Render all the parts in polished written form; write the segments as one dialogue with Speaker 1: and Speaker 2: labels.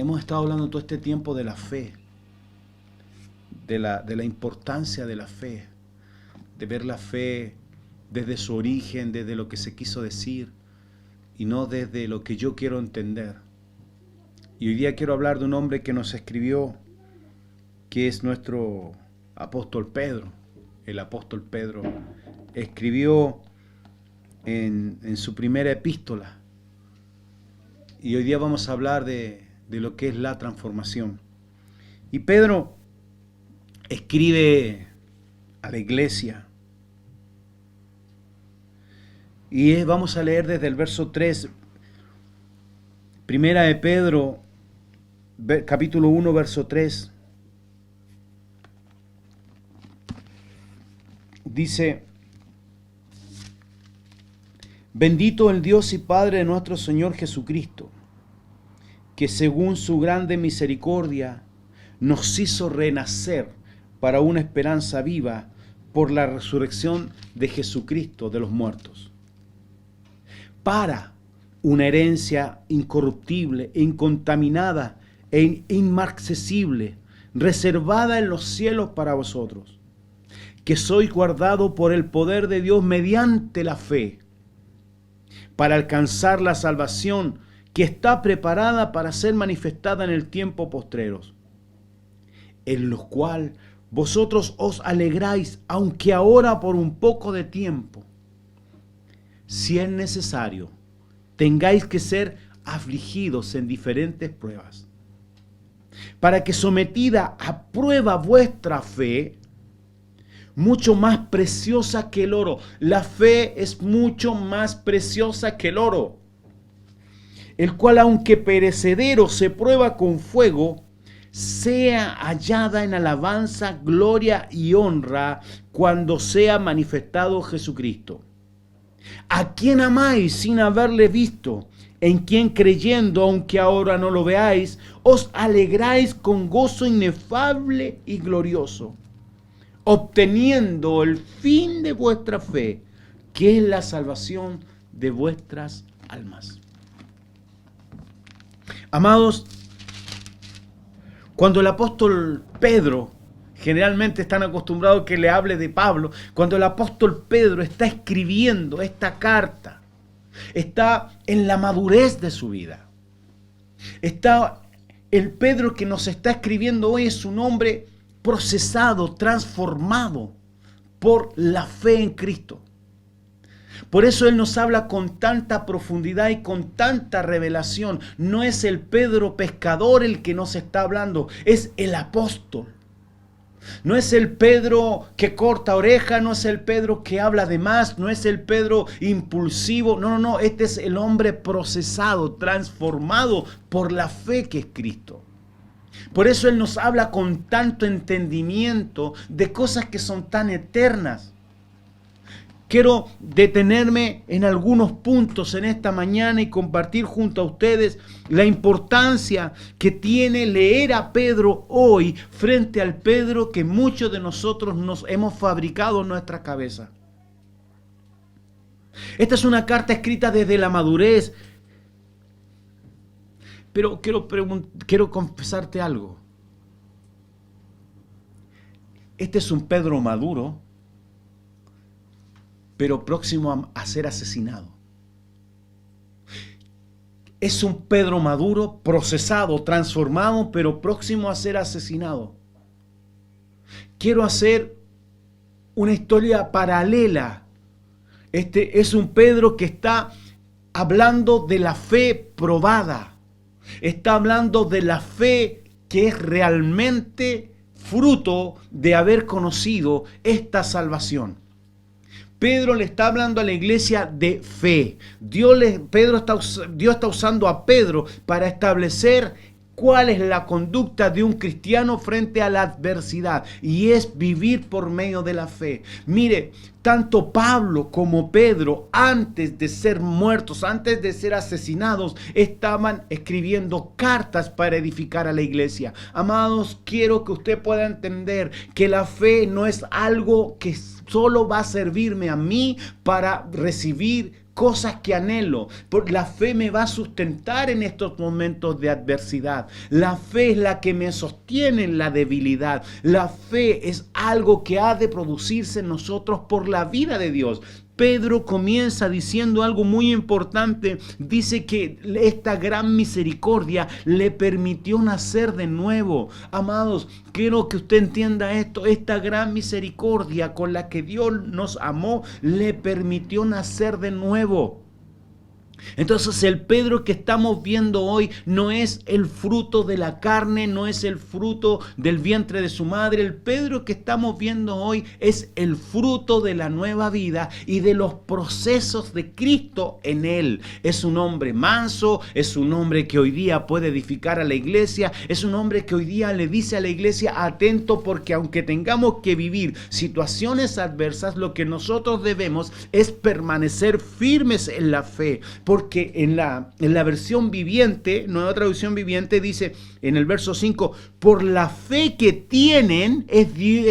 Speaker 1: Hemos estado hablando todo este tiempo de la fe, de la importancia de la fe, de ver la fe desde su origen, desde lo que se quiso decir y no desde lo que yo quiero entender. Y hoy día quiero hablar de un hombre que nos escribió, que es nuestro apóstol Pedro. El apóstol Pedro escribió en su primera epístola. Y hoy día vamos a hablar de lo que es la transformación. Y Pedro escribe a la iglesia. Y vamos a leer desde el verso 3, primera de Pedro, capítulo 1, verso 3. Dice: bendito el Dios y Padre de nuestro Señor Jesucristo, que según su grande misericordia nos hizo renacer para una esperanza viva por la resurrección de Jesucristo de los muertos, para una herencia incorruptible, incontaminada e inmarcesible, reservada en los cielos para vosotros, que sois guardados por el poder de Dios mediante la fe, para alcanzar la salvación que está preparada para ser manifestada en el tiempo postreros, en los cual vosotros os alegráis, aunque ahora por un poco de tiempo, si es necesario, tengáis que ser afligidos en diferentes pruebas, para que sometida a prueba vuestra fe, mucho más preciosa que el oro. La fe es mucho más preciosa que el oro, el cual, aunque perecedero, se prueba con fuego, sea hallada en alabanza, gloria y honra cuando sea manifestado Jesucristo, a quien amáis sin haberle visto, en quien creyendo, aunque ahora no lo veáis, os alegráis con gozo inefable y glorioso, obteniendo el fin de vuestra fe, que es la salvación de vuestras almas. Amados, cuando el apóstol Pedro, generalmente están acostumbrados a que le hable de Pablo, cuando el apóstol Pedro está escribiendo esta carta, está en la madurez de su vida. Está el Pedro que nos está escribiendo hoy, es un hombre procesado, transformado por la fe en Cristo. Por eso él nos habla con tanta profundidad y con tanta revelación. No es el Pedro pescador el que nos está hablando, es el apóstol. No es el Pedro que corta oreja, no es el Pedro que habla de más, no es el Pedro impulsivo. No, este es el hombre procesado, transformado por la fe que es Cristo. Por eso él nos habla con tanto entendimiento de cosas que son tan eternas. Quiero detenerme en algunos puntos en esta mañana y compartir junto a ustedes la importancia que tiene leer a Pedro hoy frente al Pedro que muchos de nosotros nos hemos fabricado en nuestra cabeza. Esta es una carta escrita desde la madurez, pero quiero confesarte algo. Este es un Pedro maduro, pero próximo a ser asesinado. Es un Pedro maduro, procesado, transformado, pero próximo a ser asesinado. Quiero hacer una historia paralela. Este es un Pedro que está hablando de la fe probada. Está hablando de la fe que es realmente fruto de haber conocido esta salvación. Pedro le está hablando a la iglesia de fe. Dios está usando a Pedro para establecer cuál es la conducta de un cristiano frente a la adversidad, y es vivir por medio de la fe. Mire, tanto Pablo como Pedro, antes de ser muertos, antes de ser asesinados, estaban escribiendo cartas para edificar a la iglesia. Amados, quiero que usted pueda entender que la fe no es algo que solo va a servirme a mí para recibir cosas que anhelo. La fe me va a sustentar en estos momentos de adversidad. La fe es la que me sostiene en la debilidad. La fe es algo que ha de producirse en nosotros por la vida de Dios. Pedro comienza diciendo algo muy importante. Dice que esta gran misericordia le permitió nacer de nuevo. Amados, quiero que usted entienda esto. Esta gran misericordia con la que Dios nos amó le permitió nacer de nuevo. Entonces el Pedro que estamos viendo hoy no es el fruto de la carne, no es el fruto del vientre de su madre. El Pedro que estamos viendo hoy es el fruto de la nueva vida y de los procesos de Cristo en él. Es un hombre manso, es un hombre que hoy día puede edificar a la iglesia, es un hombre que hoy día le dice a la iglesia: atento, porque aunque tengamos que vivir situaciones adversas, lo que nosotros debemos es permanecer firmes en la fe. Porque en la versión viviente, nueva traducción viviente, dice en el verso 5, por la fe que tienen es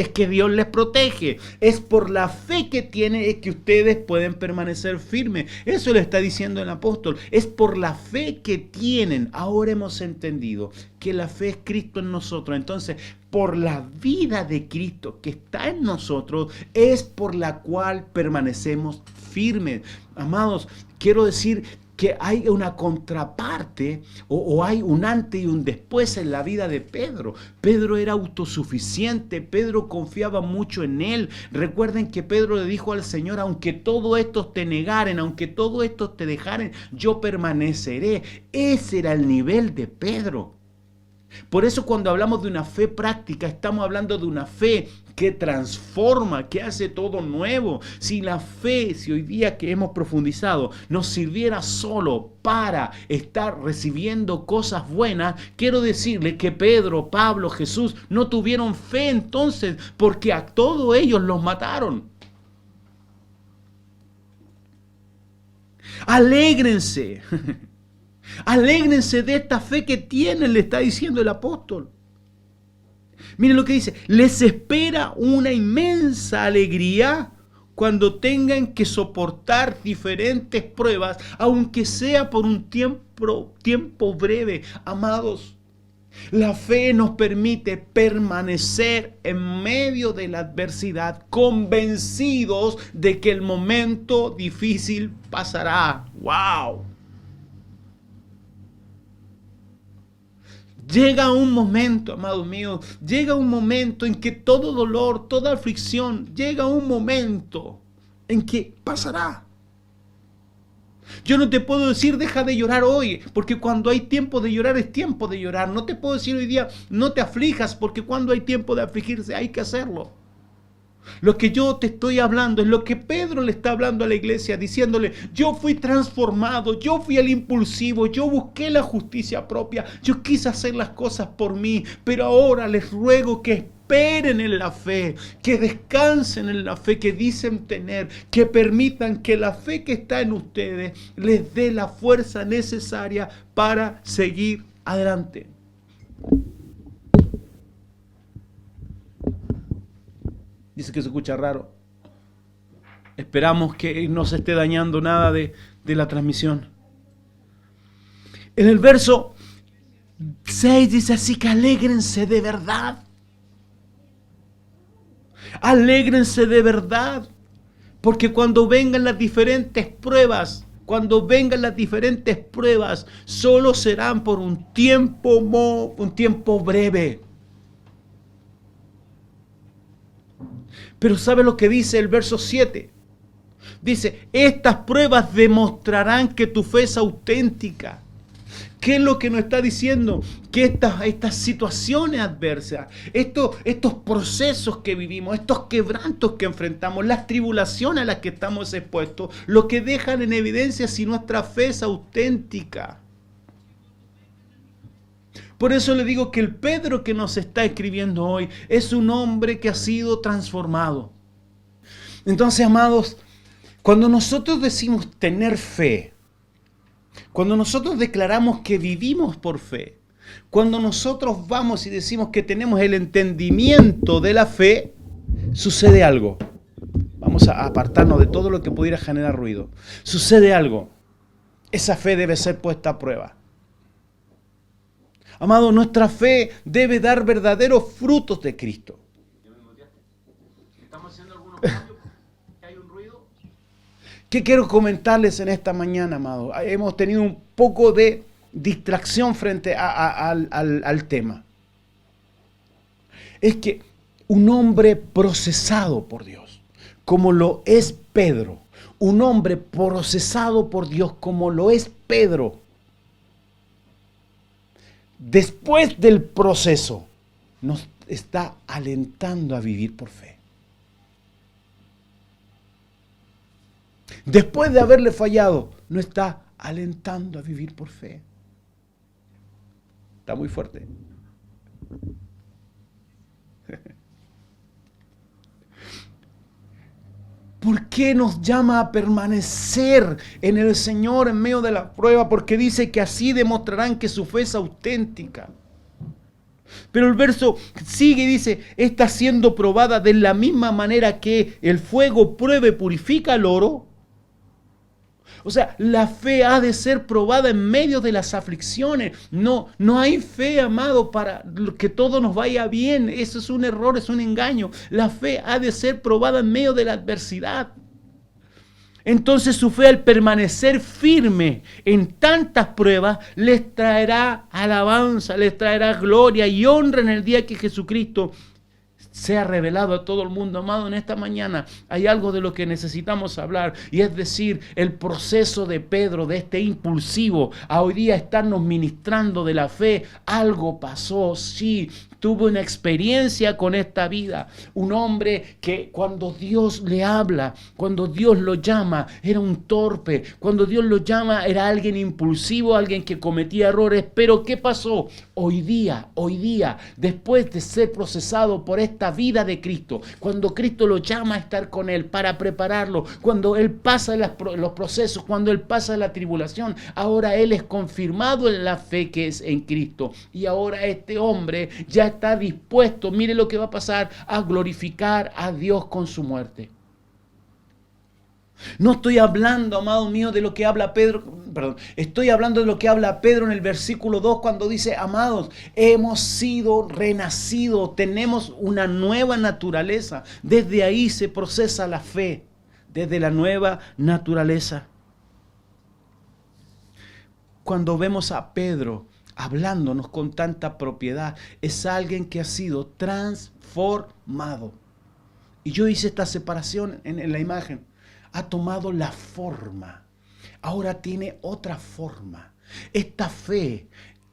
Speaker 1: que Dios les protege. Es por la fe que tienen es que ustedes pueden permanecer firmes. Eso le está diciendo el apóstol. Es por la fe que tienen. Ahora hemos entendido que la fe es Cristo en nosotros. Entonces, por la vida de Cristo que está en nosotros, es por la cual permanecemos firmes. Amados, quiero decir que hay una contraparte o hay un antes y un después en la vida de Pedro. Pedro era autosuficiente, Pedro confiaba mucho en él. Recuerden que Pedro le dijo al Señor: aunque todos estos te negaren, aunque todos estos te dejaren, yo permaneceré. Ese era el nivel de Pedro. Por eso cuando hablamos de una fe práctica, estamos hablando de una fe que transforma, que hace todo nuevo. Si la fe, si hoy día que hemos profundizado, nos sirviera solo para estar recibiendo cosas buenas, quiero decirle que Pedro, Pablo, Jesús no tuvieron fe entonces, porque a todos ellos los mataron. Alégrense. Alégrense de esta fe que tienen, le está diciendo el apóstol. Miren lo que dice: les espera una inmensa alegría cuando tengan que soportar diferentes pruebas, aunque sea por un tiempo breve. Amados, la fe nos permite permanecer en medio de la adversidad, convencidos de que el momento difícil pasará. ¡Wow! Llega un momento, amados míos, llega un momento en que todo dolor, toda aflicción, llega un momento en que pasará. Yo no te puedo decir deja de llorar hoy, porque cuando hay tiempo de llorar es tiempo de llorar. No te puedo decir hoy día no te aflijas, porque cuando hay tiempo de afligirse hay que hacerlo. Lo que yo te estoy hablando es lo que Pedro le está hablando a la iglesia, diciéndole: yo fui transformado, yo fui el impulsivo, yo busqué la justicia propia, yo quise hacer las cosas por mí, pero ahora les ruego que esperen en la fe, que descansen en la fe que dicen tener, que permitan que la fe que está en ustedes les dé la fuerza necesaria para seguir adelante. Dice que se escucha raro. Esperamos que no se esté dañando nada de la transmisión. En el verso 6 dice así: que alégrense de verdad. Alégrense de verdad. Porque cuando vengan las diferentes pruebas, solo serán por un tiempo breve. Pero ¿sabe lo que dice el verso 7? Dice: estas pruebas demostrarán que tu fe es auténtica. ¿Qué es lo que nos está diciendo? Que estas situaciones adversas, estos procesos que vivimos, estos quebrantos que enfrentamos, las tribulaciones a las que estamos expuestos, lo que dejan en evidencia si nuestra fe es auténtica. Por eso le digo que el Pedro que nos está escribiendo hoy es un hombre que ha sido transformado. Entonces, amados, cuando nosotros decimos tener fe, cuando nosotros declaramos que vivimos por fe, cuando nosotros vamos y decimos que tenemos el entendimiento de la fe, sucede algo. Vamos a apartarnos de todo lo que pudiera generar ruido. Sucede algo. Esa fe debe ser puesta a prueba. Amado, nuestra fe debe dar verdaderos frutos de Cristo. ¿Estamos haciendo algunos cambios? ¿Hay un ruido? ¿Qué quiero comentarles en esta mañana, amado? Hemos tenido un poco de distracción frente al tema. Es que un hombre procesado por Dios, como lo es Pedro, un hombre procesado por Dios como lo es Pedro, después del proceso, nos está alentando a vivir por fe. Después de haberle fallado, nos está alentando a vivir por fe. Está muy fuerte. ¿Por qué nos llama a permanecer en el Señor en medio de la prueba? Porque dice que así demostrarán que su fe es auténtica. Pero el verso sigue y dice, está siendo probada de la misma manera que el fuego prueba y purifica el oro. O sea, la fe ha de ser probada en medio de las aflicciones. No hay fe, amado, para que todo nos vaya bien. Eso es un error, es un engaño. La fe ha de ser probada en medio de la adversidad. Entonces su fe, al permanecer firme en tantas pruebas, les traerá alabanza, les traerá gloria y honra en el día que Jesucristo sea revelado a todo el mundo. Amado, en esta mañana hay algo de lo que necesitamos hablar, y es decir, el proceso de Pedro, de este impulsivo, a hoy día estarnos ministrando de la fe. Algo pasó, sí, tuvo una experiencia con esta vida. Un hombre que cuando Dios le habla, cuando Dios lo llama, era un torpe. Cuando Dios lo llama, era alguien impulsivo, alguien que cometía errores. Pero ¿qué pasó? Hoy día, después de ser procesado por esta vida de Cristo, cuando Cristo lo llama a estar con Él para prepararlo, cuando Él pasa los procesos, cuando Él pasa la tribulación, ahora Él es confirmado en la fe que es en Cristo. Y ahora este hombre ya está dispuesto, mire lo que va a pasar, a glorificar a Dios con su muerte. No estoy hablando, amado mío, de lo que habla Pedro, estoy hablando de lo que habla Pedro en el versículo 2 cuando dice, amados, hemos sido renacidos, tenemos una nueva naturaleza. Desde ahí se procesa la fe, desde la nueva naturaleza. Cuando vemos a Pedro hablándonos con tanta propiedad, es alguien que ha sido transformado. Y yo hice esta separación en la imagen. Ha tomado la forma, ahora tiene otra forma. Esta fe,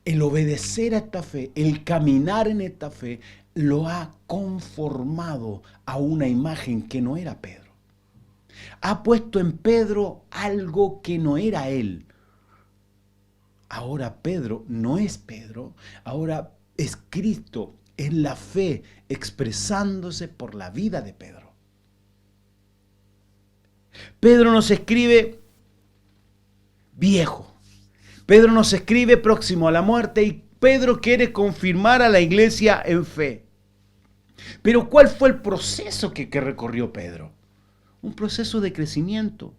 Speaker 1: el obedecer a esta fe, el caminar en esta fe, lo ha conformado a una imagen que no era Pedro. Ha puesto en Pedro algo que no era él. Ahora Pedro no es Pedro, ahora es Cristo en la fe expresándose por la vida de Pedro. Pedro nos escribe viejo. Pedro nos escribe próximo a la muerte y Pedro quiere confirmar a la iglesia en fe. Pero ¿cuál fue el proceso que recorrió Pedro? Un proceso de crecimiento.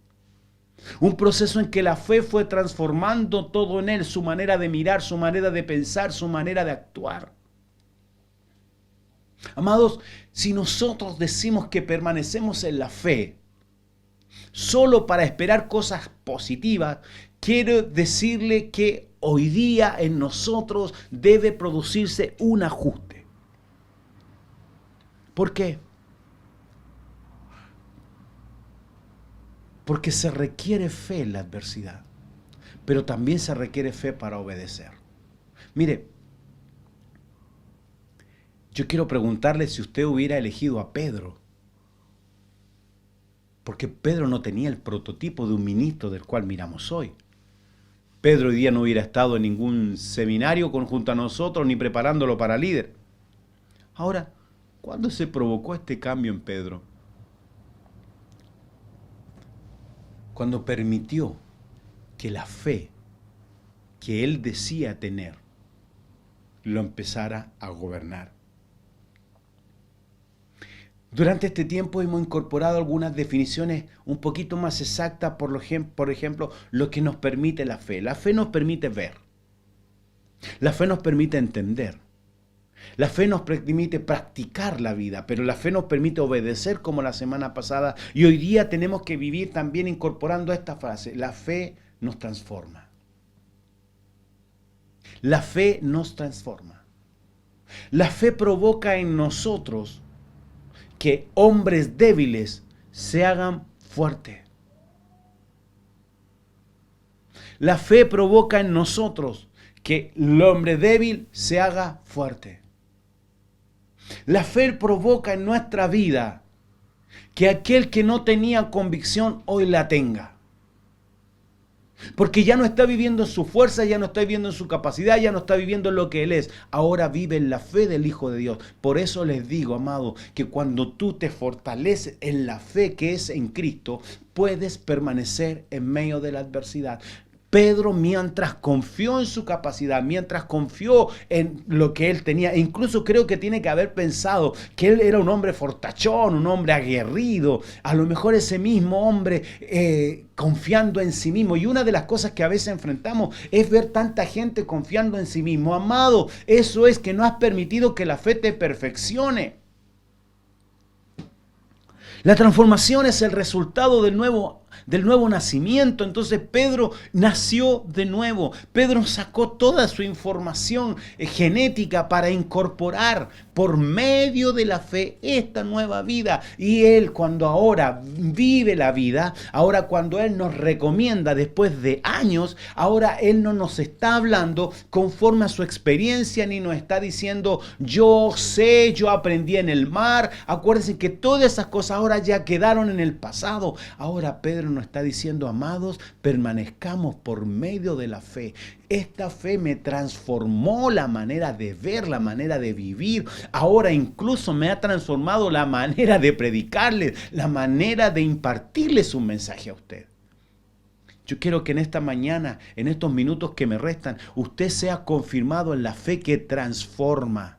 Speaker 1: Un proceso en que la fe fue transformando todo en él, su manera de mirar, su manera de pensar, su manera de actuar. Amados, si nosotros decimos que permanecemos en la fe, solo para esperar cosas positivas, quiero decirle que hoy día en nosotros debe producirse un ajuste. ¿Por qué? Porque se requiere fe en la adversidad, pero también se requiere fe para obedecer. Mire, yo quiero preguntarle si usted hubiera elegido a Pedro, porque Pedro no tenía el prototipo de un ministro del cual miramos hoy. Pedro hoy día no hubiera estado en ningún seminario junto a nosotros ni preparándolo para líder. Ahora, ¿cuándo se provocó este cambio en Pedro? Cuando permitió que la fe que él decía tener lo empezara a gobernar. Durante este tiempo hemos incorporado algunas definiciones un poquito más exactas, por ejemplo, lo que nos permite la fe. La fe nos permite ver. La fe nos permite entender. La fe nos permite practicar la vida, pero la fe nos permite obedecer como la semana pasada. Y hoy día tenemos que vivir también incorporando esta frase. La fe nos transforma. La fe nos transforma. La fe provoca en nosotros que hombres débiles se hagan fuertes. La fe provoca en nosotros que el hombre débil se haga fuerte. La fe provoca en nuestra vida que aquel que no tenía convicción hoy la tenga. Porque ya no está viviendo en su fuerza, ya no está viviendo en su capacidad, ya no está viviendo en lo que Él es. Ahora vive en la fe del Hijo de Dios. Por eso les digo, amado, que cuando tú te fortaleces en la fe que es en Cristo, puedes permanecer en medio de la adversidad. Pedro, mientras confió en su capacidad, mientras confió en lo que él tenía, e incluso creo que tiene que haber pensado que él era un hombre fortachón, un hombre aguerrido, a lo mejor ese mismo hombre confiando en sí mismo. Y una de las cosas que a veces enfrentamos es ver tanta gente confiando en sí mismo. Amado, eso es que no has permitido que la fe te perfeccione. La transformación es el resultado del nuevo nacimiento. Entonces Pedro nació de nuevo. Pedro sacó toda su información genética para incorporar por medio de la fe esta nueva vida. Y él, cuando ahora vive la vida, ahora cuando él nos recomienda después de años, ahora él no nos está hablando conforme a su experiencia, ni nos está diciendo yo sé, yo aprendí en el mar. Acuérdense que todas esas cosas ahora ya quedaron en el pasado. Ahora Pedro nos está diciendo, amados, permanezcamos por medio de la fe. Esta fe me transformó la manera de ver, la manera de vivir. Ahora incluso me ha transformado la manera de predicarles, la manera de impartirles un mensaje a usted. Yo quiero que en esta mañana, en estos minutos que me restan, usted sea confirmado en la fe que transforma.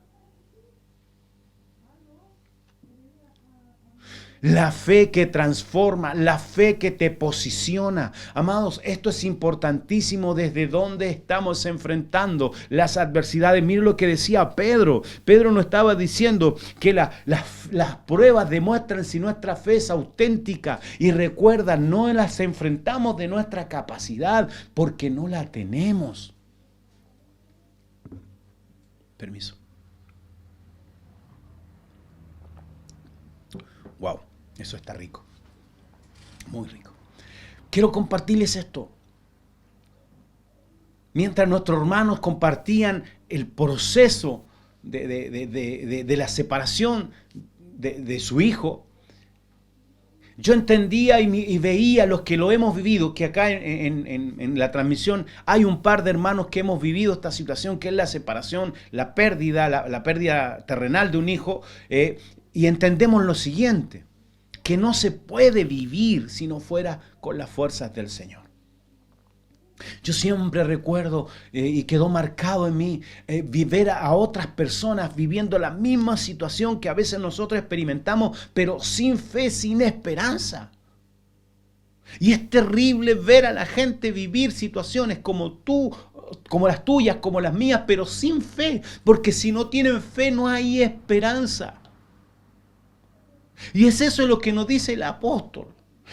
Speaker 1: La fe que transforma, la fe que te posiciona. Amados, esto es importantísimo desde donde estamos enfrentando las adversidades. Miren lo que decía Pedro. Pedro no estaba diciendo que las pruebas demuestran si nuestra fe es auténtica. Y recuerda, no las enfrentamos de nuestra capacidad porque no la tenemos. Permiso. Wow. Eso está rico, muy rico. Quiero compartirles esto. Mientras nuestros hermanos compartían el proceso de la separación de su hijo, yo entendía y veía los que lo hemos vivido, que acá en la transmisión hay un par de hermanos que hemos vivido esta situación, que es la separación, la pérdida terrenal de un hijo, y entendemos lo siguiente, que no se puede vivir si no fuera con las fuerzas del Señor. Yo siempre recuerdo y quedó marcado en mí ver a otras personas viviendo la misma situación que a veces nosotros experimentamos, pero sin fe, sin esperanza. Y es terrible ver a la gente vivir situaciones como tú, como las tuyas, como las mías, pero sin fe, porque si no tienen fe no hay esperanza. Y es eso lo que nos dice el apóstol.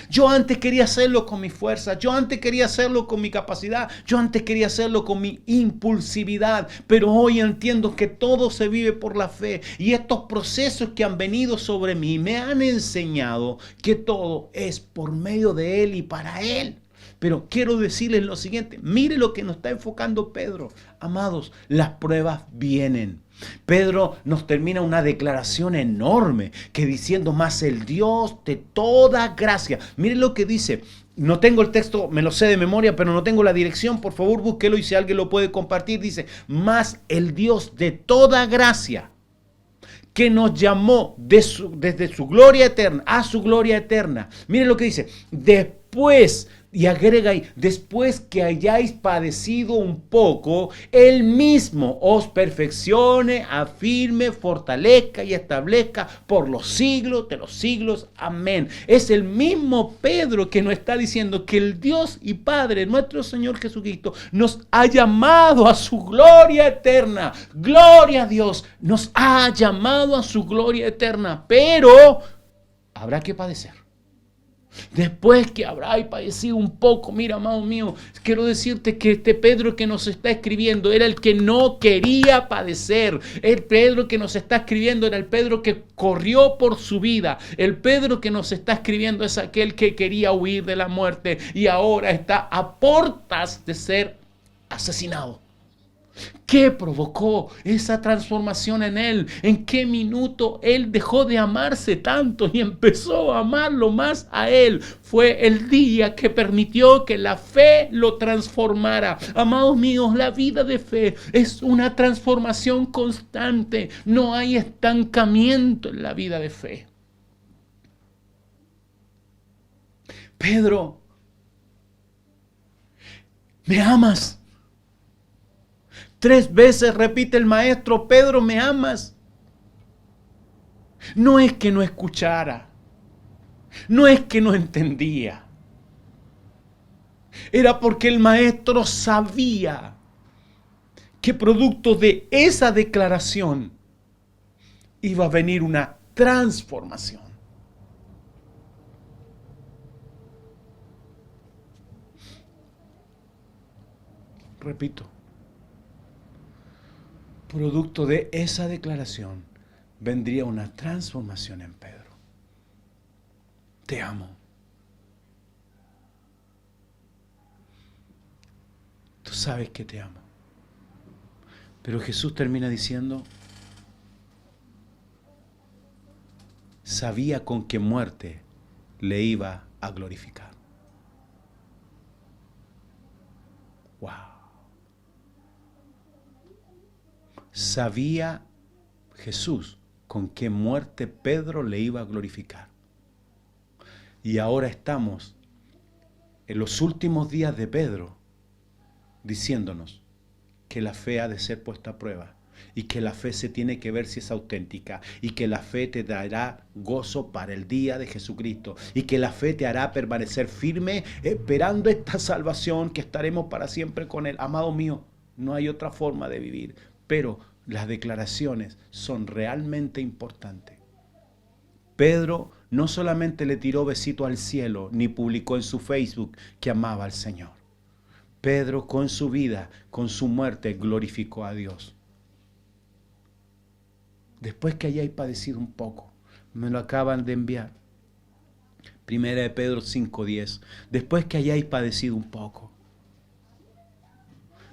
Speaker 1: Yo antes quería hacerlo con mi fuerza, yo antes quería hacerlo con mi capacidad, yo antes quería hacerlo con mi impulsividad, pero hoy entiendo que todo se vive por la fe. Y estos procesos que han venido sobre mí me han enseñado que todo es por medio de Él y para Él. Pero quiero decirles lo siguiente, mire lo que nos está enfocando Pedro. Amados, las pruebas vienen. Pedro nos termina una declaración enorme que diciendo, más el Dios de toda gracia. Mire lo que dice. No tengo el texto, me lo sé de memoria, pero no tengo la dirección. Por favor, búsquelo y si alguien lo puede compartir. Dice, más el Dios de toda gracia, que nos llamó desde su gloria eterna a su gloria eterna. Mire lo que dice. Después Y agrega ahí, después que hayáis padecido un poco, Él mismo os perfeccione, afirme, fortalezca y establezca por los siglos de los siglos. Amén. Es el mismo Pedro que nos está diciendo que el Dios y Padre, nuestro Señor Jesucristo, nos ha llamado a su gloria eterna. Gloria a Dios, nos ha llamado a su gloria eterna, pero habrá que padecer. Después que habráis padecido un poco, mira, amado mío, quiero decirte que este Pedro que nos está escribiendo era el que no quería padecer. El Pedro que nos está escribiendo era el Pedro que corrió por su vida. El Pedro que nos está escribiendo es aquel que quería huir de la muerte y ahora está a puertas de ser asesinado. ¿Qué provocó esa transformación en él? ¿En qué minuto él dejó de amarse tanto y empezó a amarlo más a él? Fue el día que permitió que la fe lo transformara. Amados míos, la vida de fe es una transformación constante. No hay estancamiento en la vida de fe. Pedro, ¿me amas? 3 veces repite el maestro, Pedro, ¿me amas? No es que no escuchara, no es que no entendía. Era porque el maestro sabía que producto de esa declaración iba a venir una transformación. Repito. Producto de esa declaración vendría una transformación en Pedro. Te amo. Tú sabes que te amo. Pero Jesús termina diciendo, sabía con qué muerte le iba a glorificar. Wow. Sabía Jesús con qué muerte Pedro le iba a glorificar. Y ahora estamos en los últimos días de Pedro diciéndonos que la fe ha de ser puesta a prueba y que la fe se tiene que ver si es auténtica y que la fe te dará gozo para el día de Jesucristo y que la fe te hará permanecer firme esperando esta salvación que estaremos para siempre con Él. Amado mío, no hay otra forma de vivir. Pero las declaraciones son realmente importantes. Pedro no solamente le tiró besito al cielo, ni publicó en su Facebook que amaba al Señor. Pedro con su vida, con su muerte, glorificó a Dios. Después que hayáis padecido un poco, me lo acaban de enviar. Primera de Pedro 5:10. Después que hayáis padecido un poco.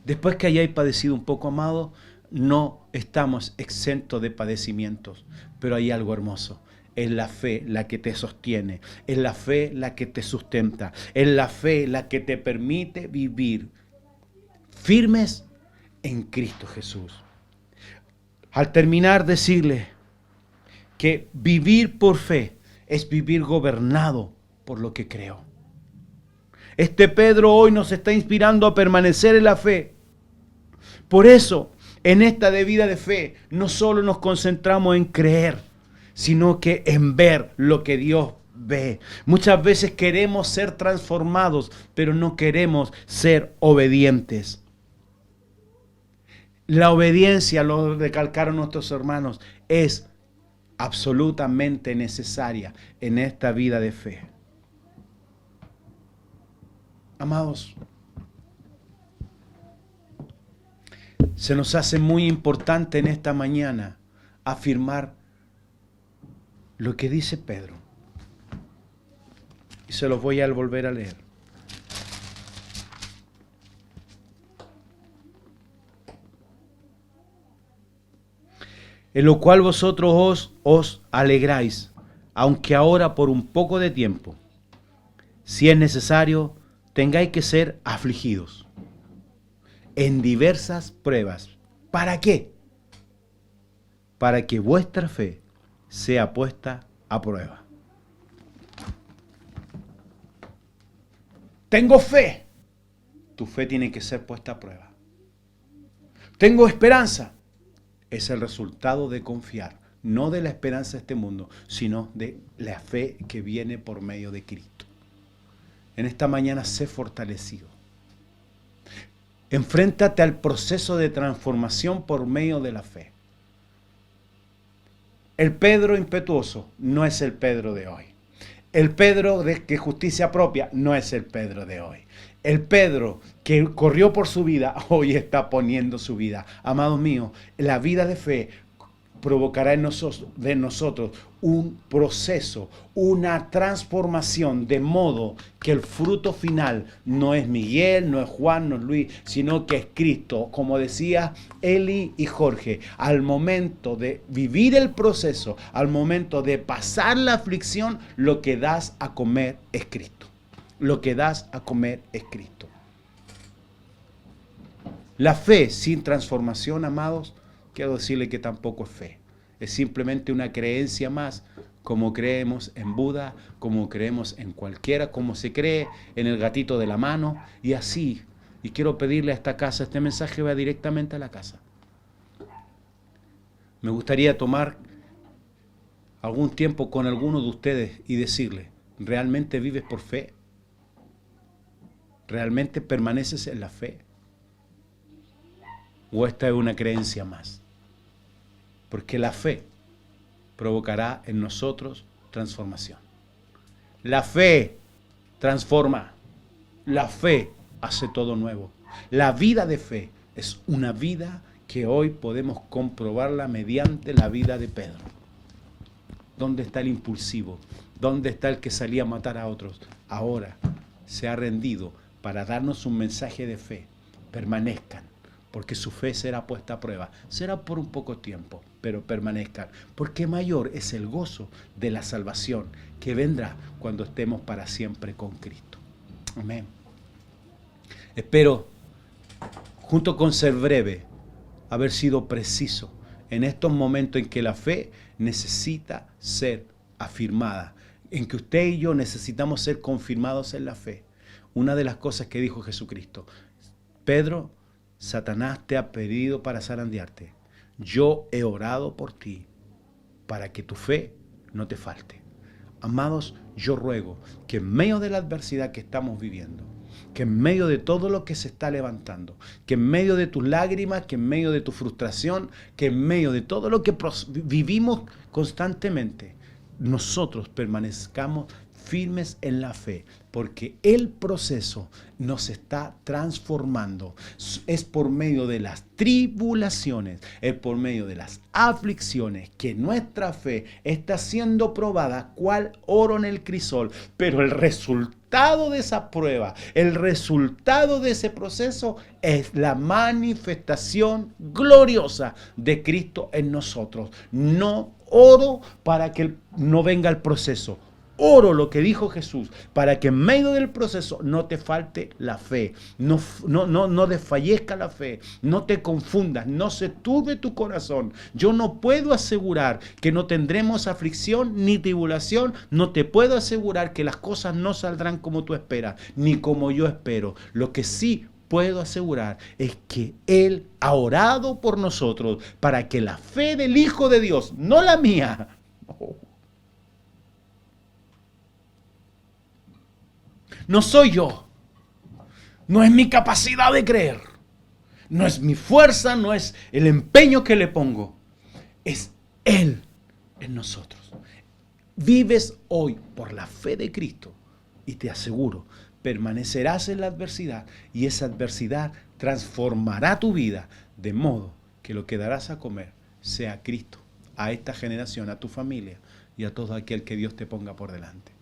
Speaker 1: Después que hayáis padecido un poco, amado, no estamos exentos de padecimientos, pero hay algo hermoso. Es la fe la que te sostiene, es la fe la que te sustenta, es la fe la que te permite vivir firmes en Cristo Jesús. Al terminar, decirle que vivir por fe es vivir gobernado por lo que creo. Este Pedro hoy nos está inspirando a permanecer en la fe. Por eso, en esta vida de fe, no solo nos concentramos en creer, sino que en ver lo que Dios ve. Muchas veces queremos ser transformados, pero no queremos ser obedientes. La obediencia, lo recalcaron nuestros hermanos, es absolutamente necesaria en esta vida de fe. Amados, se nos hace muy importante en esta mañana afirmar lo que dice Pedro. Y se los voy a volver a leer. En lo cual vosotros os alegráis, aunque ahora por un poco de tiempo, si es necesario, tengáis que ser afligidos en diversas pruebas. ¿Para qué? Para que vuestra fe sea puesta a prueba. Tengo fe. Tu fe tiene que ser puesta a prueba. Tengo esperanza. Es el resultado de confiar, no de la esperanza de este mundo, sino de la fe que viene por medio de Cristo. En esta mañana sé fortalecido. Enfréntate al proceso de transformación por medio de la fe. El Pedro impetuoso no es el Pedro de hoy. El Pedro de que justicia propia no es el Pedro de hoy. El Pedro que corrió por su vida hoy está poniendo su vida. Amados míos, la vida de fe provocará en nosotros un proceso, una transformación, de modo que el fruto final no es Miguel, no es Juan, no es Luis, sino que es Cristo. Como decía Eli y Jorge, al momento de vivir el proceso, al momento de pasar la aflicción, lo que das a comer es Cristo. Lo que das a comer es Cristo. La fe sin transformación, amados, quiero decirle que tampoco es fe. Es simplemente una creencia más, como creemos en Buda, como creemos en cualquiera, como se cree en el gatito de la mano, y así. Y quiero pedirle a esta casa, este mensaje va directamente a la casa. Me gustaría tomar algún tiempo con alguno de ustedes y decirle, ¿realmente vives por fe? ¿Realmente permaneces en la fe? ¿O esta es una creencia más? Porque la fe provocará en nosotros transformación. La fe transforma. La fe hace todo nuevo. La vida de fe es una vida que hoy podemos comprobarla mediante la vida de Pedro. ¿Dónde está el impulsivo? ¿Dónde está el que salía a matar a otros? Ahora se ha rendido para darnos un mensaje de fe. Permanezcan, porque su fe será puesta a prueba. Será por un poco tiempo, pero permanezcan, porque mayor es el gozo de la salvación que vendrá cuando estemos para siempre con Cristo. Amén. Espero, junto con ser breve, haber sido preciso en estos momentos en que la fe necesita ser afirmada, en que usted y yo necesitamos ser confirmados en la fe. Una de las cosas que dijo Jesucristo: Pedro, Satanás te ha pedido para zarandearte. Yo he orado por ti para que tu fe no te falte. Amados, yo ruego que en medio de la adversidad que estamos viviendo, que en medio de todo lo que se está levantando, que en medio de tus lágrimas, que en medio de tu frustración, que en medio de todo lo que vivimos constantemente, nosotros permanezcamos firmes en la fe, porque el proceso nos está transformando. Es por medio de las tribulaciones, es por medio de las aflicciones que nuestra fe está siendo probada, cual oro en el crisol. Pero el resultado de esa prueba, el resultado de ese proceso es la manifestación gloriosa de Cristo en nosotros. No oro para que no venga el proceso. Oro lo que dijo Jesús, para que en medio del proceso no te falte la fe, no desfallezca la fe, no te confundas, no se turbe tu corazón. Yo no puedo asegurar que no tendremos aflicción ni tribulación, no te puedo asegurar que las cosas no saldrán como tú esperas, ni como yo espero. Lo que sí puedo asegurar es que Él ha orado por nosotros para que la fe del Hijo de Dios, no la mía, no soy yo, no es mi capacidad de creer, no es mi fuerza, no es el empeño que le pongo, es Él en nosotros. Vives hoy por la fe de Cristo y te aseguro, permanecerás en la adversidad y esa adversidad transformará tu vida de modo que lo que darás a comer sea Cristo a esta generación, a tu familia y a todo aquel que Dios te ponga por delante.